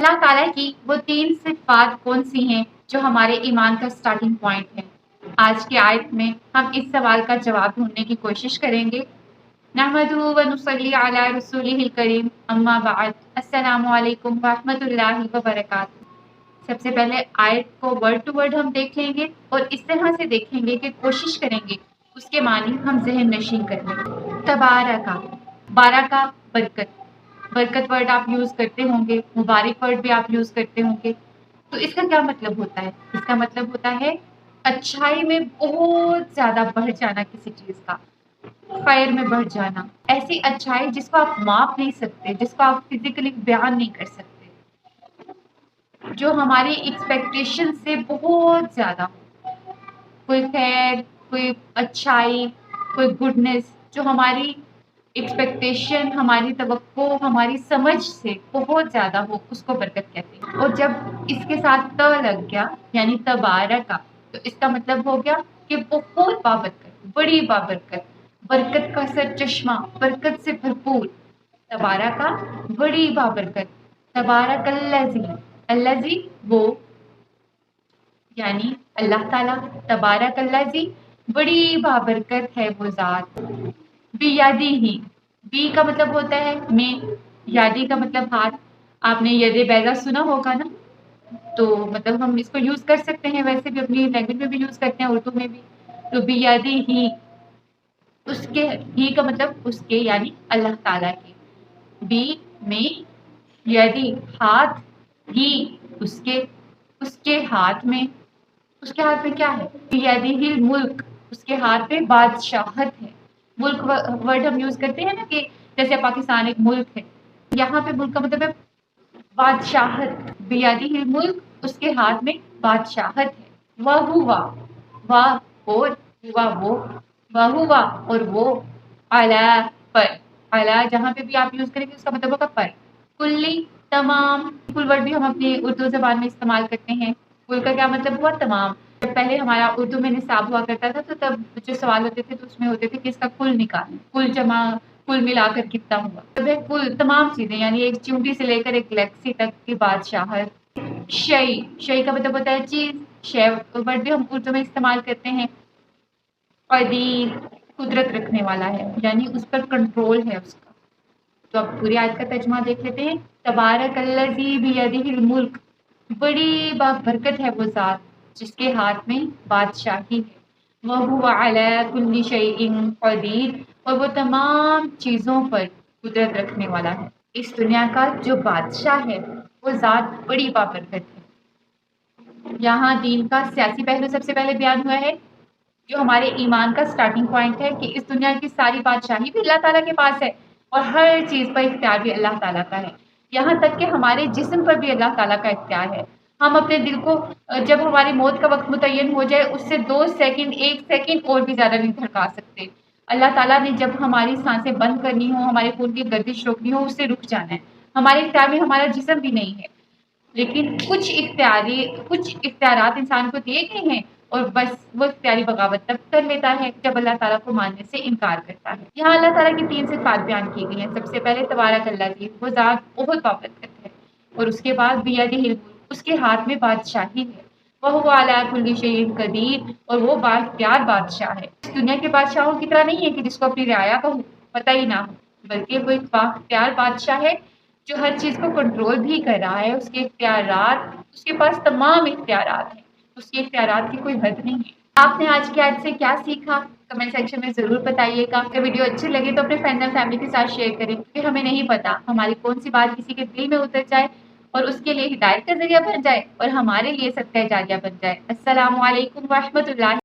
اللہ ताला की वो 3 सिफ़ात कौन सी हैं जो हमारे ईमान का स्टार्टिंग पॉइंट है? आज की आयत में हम इस सवाल का जवाब ढूंढने की कोशिश करेंगे। नहमदुहु व नुसल्ली अला रसूलिहिल करीम, अम्मा बाद, अस्सलामु अलैकुम व रहमतुल्लाहि व बरकातुहू। सबसे पहले आयत को वर्ड टू वर्ड हम देख लेंगे और इस तरह से देखेंगे कि कोशिश करेंगे उसके मानी हम ज़हन नशीं कर लें। तबारका, बारका बरकत, बरकत वर्ड आप यूज़ करते होंगे, मुबारक वर्ड भी आप यूज़ करते होंगे। तो इसका क्या मतलब होता है? इसका मतलब होता है अच्छाई में बहुत ज़्यादा बढ़ जाना किसी चीज़ का, खैर में बढ़ जाना, ऐसी अच्छाई जिसको आप माप नहीं सकते, जिसको आप फिजिकली बयान नहीं कर सकते, जो हमारी एक्सपेक्टेशन से बहुत ज़्यादा हो। कोई खैर, कोई अच्छाई, कोई गुडनेस जो हमारी एक्सपेक्टेशन, हमारी तवक्को, हमारी समझ से बहुत ज़्यादा हो, उसको बरकत कहते हैं। और जब इसके साथ त लग गया यानी तबारका, तो इसका मतलब हो गया कि बहुत बाबरकत, बड़ी बाबरकत, बरकत का सर चश्मा, बरकत से भरपूर। तबारका बड़ी बाबरकत, तबारकल्लज़ी, अल्लज़ी वो यानी अल्लाह ताला, तबारकल्लज़ी बड़ी बाबरकत है वो ज़ात। बियादिही, बी का मतलब होता है में, यादी का मतलब हाथ। आपने यदे बैजा सुना होगा ना, तो मतलब हम इसको यूज़ कर सकते हैं, वैसे भी अपनी लैंग्वेज में भी यूज़ करते हैं, उर्दू में भी। तो बियादिही, उसके, ही का मतलब उसके यानी अल्लाह ताला के। बी में, यदि हाथ, ही उसके, उसके हाथ में, उसके हाथ में क्या है? बियदिहिल मुल्क, उसके हाथ में बादशाहत है। मुल्क वर्ड हम यूज करते हैं ना कि जैसे पाकिस्तान एक मुल्क है, यहाँ पे मुल्क का मतलब है बादशाहत। बियदिहिल मुल्क, उसके हाथ में बादशाहत है। वह हुआ, वह और, हुआ वो, वह हुआ और वो, अला पर, अला जहाँ पे भी आप यूज करेंगे उसका मतलब होगा पर। कुल्ली तमाम, कुल वर्ड भी हम अपनी उर्दू जबान में इस्तेमाल करते हैं। कुल का क्या मतलब हुआ? तमाम। जब पहले हमारा उर्दू में निसाब हुआ करता था तो तब जो सवाल होते थे तो उसमें होते थे कि इसका कुल निकालें, कुल जमा, कुल मिलाकर कितना हुआ। तो वह कुल तमाम चीजें यानी एक चिमटी से लेकर एक गैलेक्सी तक की बादशाहत। शई, शई का मतलब होता है चीज, शय वर्ड भी हम उर्दू में इस्तेमाल करते हैं। कदीर, कुदरत रखने वाला है यानी उस पर कंट्रोल है उसका। तो अब पूरी आयत का तर्जुमा देख लेते हैं। तबारकल्लज़ी बियदिहिल मुल्क, बड़ी बरकत है वो ज़ात जिसके हाथ में बादशाही है। वह हुवा अला कुल्ली शैइन कदीर, और वो तमाम चीज़ों पर कुदरत रखने वाला है। इस दुनिया का जो बादशाह है वो ज़ात बड़ी बाबरकत है। यहाँ दीन का सियासी पहलू सबसे पहले बयान हुआ है, जो हमारे ईमान का स्टार्टिंग पॉइंट है कि इस दुनिया की सारी बादशाही भी अल्लाह ताला के पास है और हर चीज़ पर इख्तियार भी अल्लाह ताला का है। यहाँ तक कि हमारे जिस्म पर भी अल्लाह ताला का इख्तियार है। हम अपने दिल को जब हमारी मौत का वक्त मुतय्यन हो जाए उससे 2 सेकंड, 1 सेकंड और भी ज़्यादा नहीं धड़का सकते। अल्लाह ताला ने जब हमारी सांसें बंद करनी हो, हमारे खून की गर्दिश रोकनी हो, उससे रुक जाना है। हमारे इख्तियार में हमारा जिस्म भी नहीं है, लेकिन कुछ इख्तियारात इंसान को दिए गए हैं और बस वो इख्तियारी बगावत तब कर लेता है जब अल्लाह ताला को मानने से इनकार करता है। यहाँ अल्लाह ताला की 3 सिफ़ात बयान की गई हैं। सबसे पहले तबारकल्लज़ी, वो ज़ात बहुत बाबरकत है, और उसके बाद बियदिहिल मुल्क, उसके हाथ में बादशाही है। वह हुवा अला कुल्ली शैइन कदीर, और वो बाइख्तियार बादशाह है। इस दुनिया के बादशाहों की तरह नहीं है कि जिसको अपनी रियाया का पता ही ना हो, बल्कि वो एक बाइख्तियार बादशाह है जो हर चीज़ को कंट्रोल भी कर रहा है। उसके इख्तियारात, उसके पास तमाम इख्तियारात हैं, उसके इख्तियारात की कोई हद नहीं है। आपने आज की आयत से क्या सीखा? कमेंट सेक्शन में ज़रूर बताइएगा। अगर वीडियो अच्छी लगे तो अपने फ्रेंड एंड फैमिली के साथ शेयर करें, क्योंकि हमें नहीं पता हमारी कौन सी बात किसी के दिल में उतर जाए और उसके लिए हिदायत का ज़रिया बन जाए और हमारे लिए सदका जारिया बन जाए। अस्सलामु अलैकुम व रहमतुल्लाहि